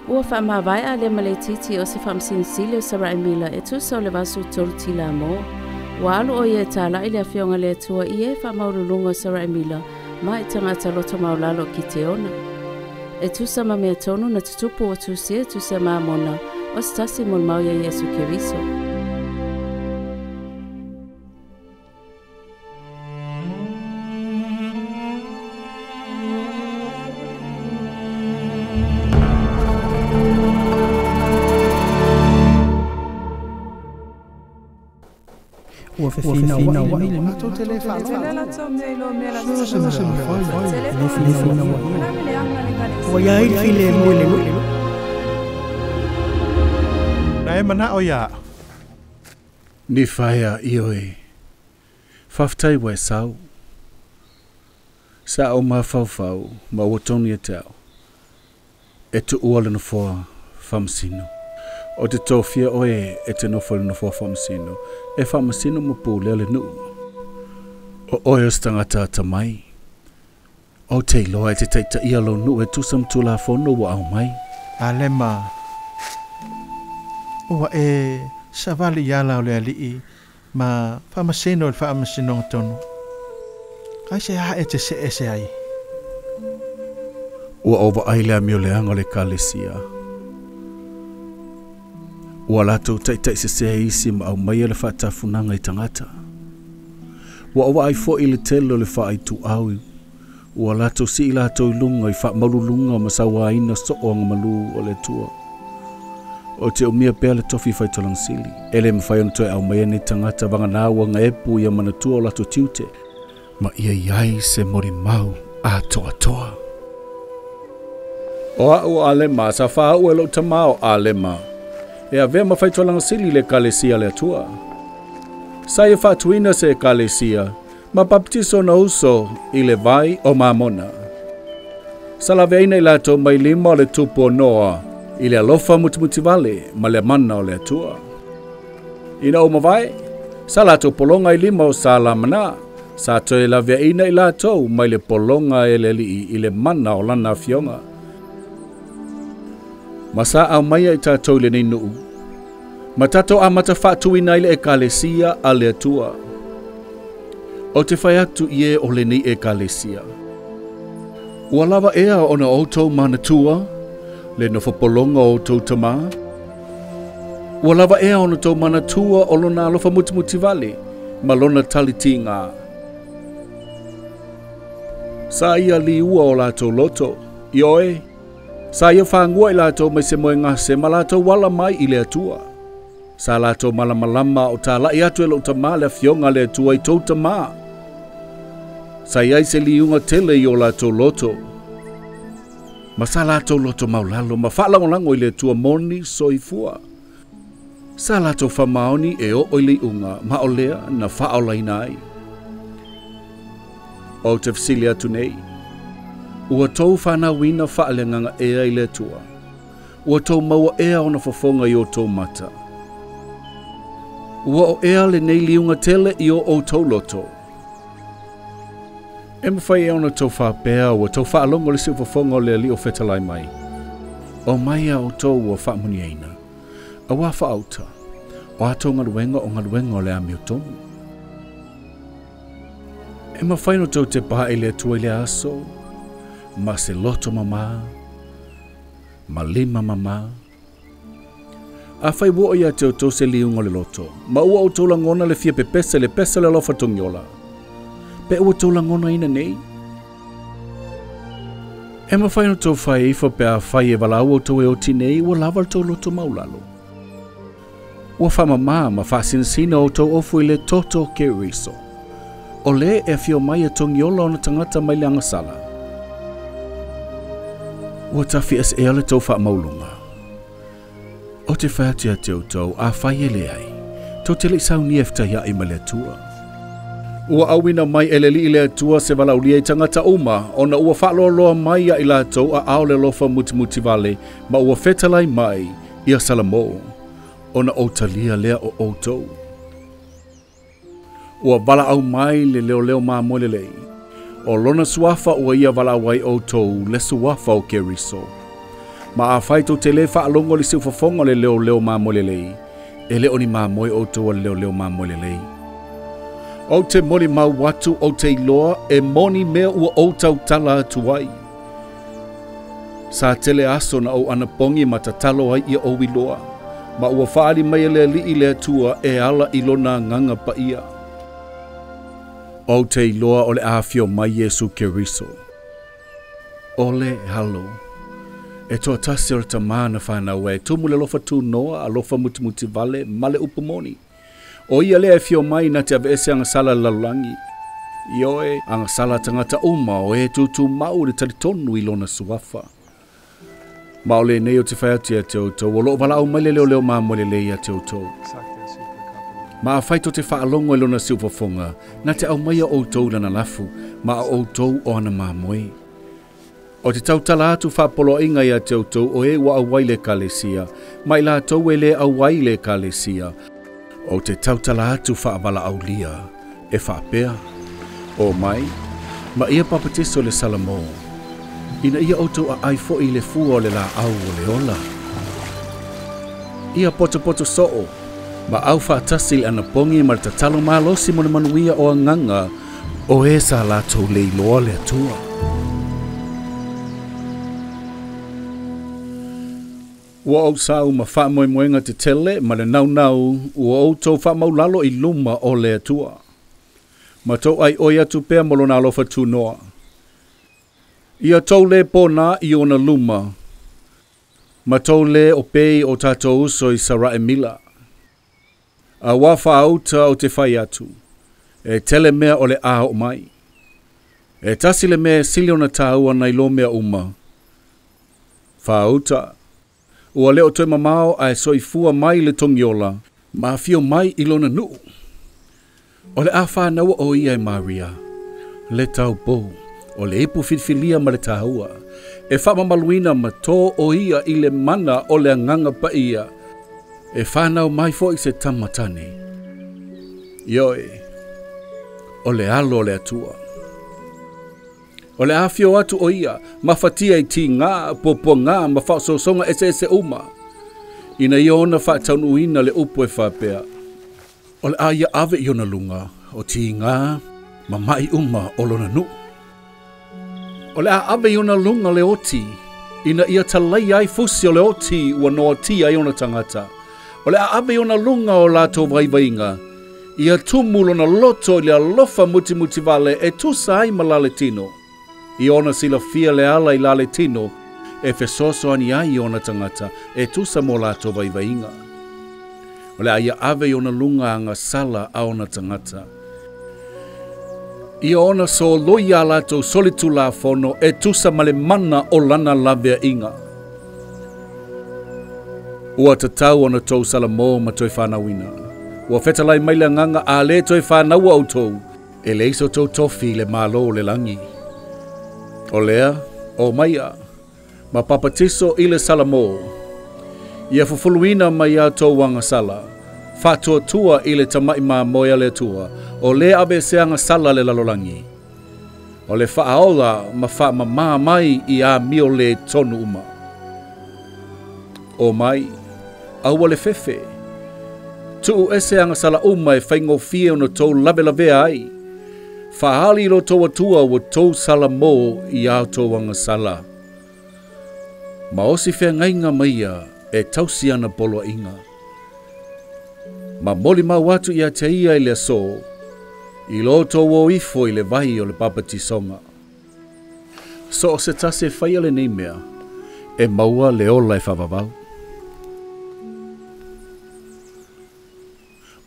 Ua faamauai Alema le Itiiti o se faamasino sili o Saraemila e tusa o le vasu tolu tilamo. Ua alu o ia Tala'i le Afioga le Atua ia e faamaualuluga o Saraemila ma e tagata loto maulalo ki te ona. E tusa ma meatotino na tutupu o Tusi e tusa Mamona o se tasi mo le mau ia Iesu Keriso. Nifaea ioe faftai we sau sa o ma fau ma wotoni e tau e tuua le nofoa faamasino o te tofia oe e te nofoa le nofoa faamasino e faamasino mo pule le nu o oe o stangata tamai o te iloa e te teita ia lo nu e tusam tula fono wa au mai Alema ua e savali yala o le ali'i ma faamasino le faamasino tonu kai se hae te se ese ai ua ova ai le amio leanga le Ekalesia ua latou taitai se isi ma au mai le faatafunanga i tagata ua ova ai fo'i le telo le faaituau ua latou si latou i lunga i faamaululuga ma sauaina so'oaga malu o le Atua o te umia pea le tofi faitaulaga sili e le mawhai ona toe au mai nei tagata vangana uanga epu ia manatu o latou tiute ma ia iai se mori mau a toa. O au Alema sa whāu e lau tamao Alema e avea ma faitaulaga sili le Ekalesia le Atua sa ia faatuina se Ekalesia ma baptiso na uso i le vai o Mamona sa laveina i latou mai lima o le tupe o noa i le alofa mutimutivale ma le mana o le Atua. Ina o mawai, sa latou polonga i lima o salamana, sa toe la veina i latou mai le polonga e le li i le mana o lana Afioga. Ma sa au maia i tātou le nei nuu, ma tātou amata faatuina i le Ekalesia a le Atua. O te whai atu ie o le nei Ekalesia. Ua lava ea ona outou manatua, le nofoa polonga o tau tama. Ua lava ea ona tau manatua o lona alofa mutimutivale, ma lona talitinga. Sa ia liua o latou loto, ioe. Sa ia whangua i latou mai se moe ngase, ma latou wala mai i le Atua. Sa latou malamalama o Tala'i atu e lo tama le Afioga le Atua i tau tama. Sa ia i se liunga tele i o latou loto. Ma sa latou loto maulalo, ma whaalangolango i le Atua moni soifua. Sa latou whamaoni e o i le unga, ma o lea na whaolaina ai. O te fsili atu nei. Ua tou whanawina whaalenganga ea i le Atua. Ua tou maua ea ona fofonga i o tou mata. Ua o ea le nei liunga tele i o tou loto. E mawhai e ona tau whapea ua tau whaalongo le siu fofonga o le ali o Tala'i mai. O mai au tau ua whaamuni eina. A wa whaauta. O ato ngaruenga o le meatotino. E mawhai no tau te paha i le Atua i le aso. Ma se loto mama. Ma lima mama. A whai wo ia te o tau se liunga le loto. Ma ua o tau langona le fia pepese le pesa le lofa tongiola. Pe ua tau langona ina nei. E mawhai no tau whai ifa pe a whai e walau o tau e o tinei ua lava tau loto maulalo. Ua whamama ma whasinsina o tau ofu i le Iesu Keriso. O le e fio mai e tongiola o na tagata mai le angasala. Ua tafi as ea le tau faamaululuga. O te whaatia te tau a whai e le ai. Toatele i sauni e ftaia i ma le Atua. Ua awina mai eleli i le Atua se walaulia i tagata uma, ona ua whaaloaloa mai i latou a ao le lofa mutimutivale, ma ua fetalai mai i a salamo, ona otalia lea o outou. Ua wala au mai le leo mamo le lei, o lona suafa ua ia wala wai outou le suafa o Keriso. Ma a faito te le whaalongo le siufafonga le leo mamolelei. E leo ni mamoe o toa leo mamolelei. O te moni mau watu o te iloa e moni mea ua o tau tala atuai. Sa tele aso na o anapongi matatalo ai ia o iloa. Ma ua whaari mai le li le atua e ala ilona nganga pa ia. O te iloa o le afio mai Iesu Keriso. Ole halo. E toa tasi o le tamana whanau e tumu le lofa tu noa a lofa mutimuti vale male upamoni. O ia lea e fio mai na te avea anga sala lalulangi. Ioe anga sala tangata uma o e tutu mau le talitonu ilona suafa. Ma o le nei o te whaiati a te outou, o loo wala au mai le leo mamole lei a te outou. Ma a whaito te whaalongo ilona silfafonga, na te au mai a outou lana lafu, ma a outou o ana mamoe. O te tautala atu whapolo inga i a te outou o e wa awai le Ekalesia, ma i la tau e le awai le Ekalesia. O te tautala atu whaabala au lia, e whaapea. O mai, ma ia papatiso le salamo. Ina ia outou a aifo i le fua o le la au o le ola. Ia poto soo, ma au whaatasi le anapongi ma le tatalo malosi mo le manuia o anganga o e sa latou le iloa le atua. Ua au sau ma whaamoemoenga te tele ma le nau ua outou faamaulalo i luma o le atua. Ma tou ai oi atu pea molona alofa tu noa. Ia tau le pōna i ona luma. Ma tau le o pei o tātou uso i Saraemila. A wafa auta o te whai atu. E tele mea o le a o mai. E tasi le mea sili ona tāua na ilo mea uma. Wha auta. Ua leo toi mamao a e soifua mai le tongiola. Ma fio mai ilona nuu. O le a whānaua o ia e Maria. Le tau pou. O le ipu filfilia ma le tāua. E whamamaluina ma tō o ia i le mana o le anganga pa ia. E whanau mai fo i se tamatane. Ioe. O le alo o le atua. O le afio atu o ia. Ma fatia i ti ngā, popo ngā, ma whaososonga ese uma. Ina iona whaataunuina le upu e whapea. O le aia ave iona lunga. O ti ngā, ma mai uma o lona nu. O le a ave iona lunga le oti. Ina ia Tala'i ai fusi o le oti ua noa tia iona tagata. O le a ave iona lunga o latou vaivainga. Ia tumulo na loto i le alofa muti vale e tusa ai malaletino. Iona sila fia le ala i laletino e fesoso ani ai iona tagata e tusa mo latou vaivainga. O le a ia ave iona lunga anga sala a ona tagata. Ia ona so loia latou solitu la fono e tusa male mana o lana lavea inga. Ua tatau ona tou salamo ma toi whanauina. Ua fetalai mai le nganga a le toi whanau au tou. E le iso tou tofi le malo le langi. O lea, o maia, ma papatiso i le salamo. Ia fufuluina mai a tou wanga sala. Faatuatua i le tamai moia le tua. O le abeseanga sala le lalolangi. O le faaola ma faamama mai i a mio le tonu uma. O mai, aua le fefe. Tuu eseanga sala uma e whaingofie ona tou lavea ai. Faali lo tou atua wa tou salamo i a tou anga sala. Ma osi whea ngainga maia e tausiana polo inga. Ma moli ma watu i a te ia i le so. I loto wo ifo i le vahi o le papatisonga. So o se tase whaia le nei mea, e maua le ola e whavavau.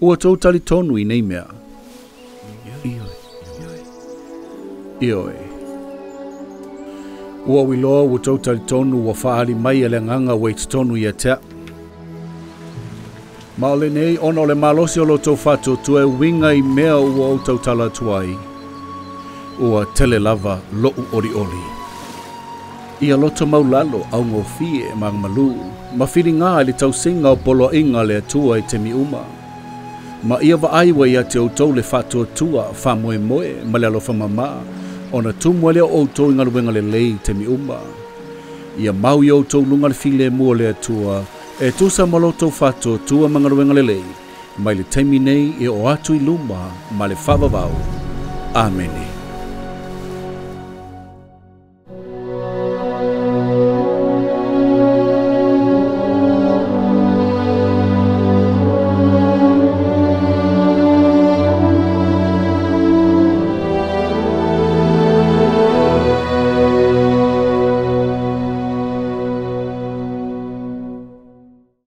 Ua tau tali tonu i nei mea. Ioe. Ua wiloa ua tau tali tonu ua whaari mai e le nganga wait tonu i a tea. Ma o le nei ona o le malosi o lo tau faatuatua e winga i mea ua o tau tala tuai. Ua tele lava lou ori. Ia loto maulalo au ngofie e malu. Ma whiri ngā li tau singa o polo inga le atua i te mi uma. Ma ia wa aiwa ia te outou le faatuatua whamoe ma le alofa mama. Ona tumua leo outou inga luenga le lei te mi uma. Ia mau i outou lunga le file mua le atua, e tusa malotou faatuatua mangaruenga lelei, mai le taimi nei e o atu i luma ma le whavavau. Amene.